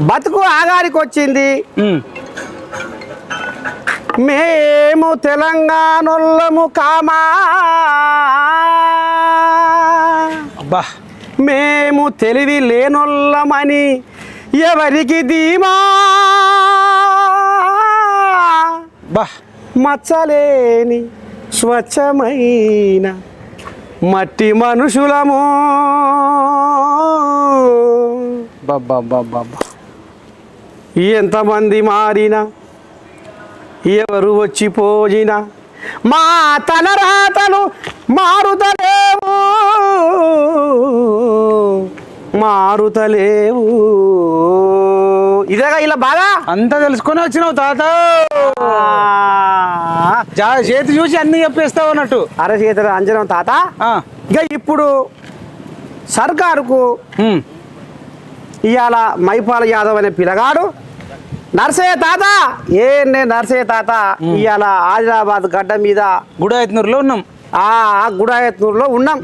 బతుకు ఆగారికి వచ్చింది. మేము తెలంగాణోళ్ళము కామా, అబ్బా మేము తెలివి లేనోళ్ళమని ఎవరికి ధీమా, బా మచ్చలేని స్వచ్ఛమైన మట్టి మనుషులము. బాబా ఎంతమంది మారినా ఎవరు వచ్చిపోయినా మా తలరాతలు మారుతలేవు, మారుతలేవు. ఇదేగా ఇలా బాగా అంతా తెలుసుకొని వచ్చినావు తాత. చేతి చూసి అన్ని చెప్పేస్తావు అన్నట్టు. అరచేతుల అంజనం తాత. ఇక ఇప్పుడు సర్కారుకు ఇవాళ మైపాల యాదవ్ అనే పిల్లగాడు నర్సయ్య తాత నర్సయ్య తాత ఇవాళ ఆదిలాబాద్ గడ్డ మీద గుడాయత్నూరులో ఉన్నాం. గుడాయత్నూరులో ఉన్నాం.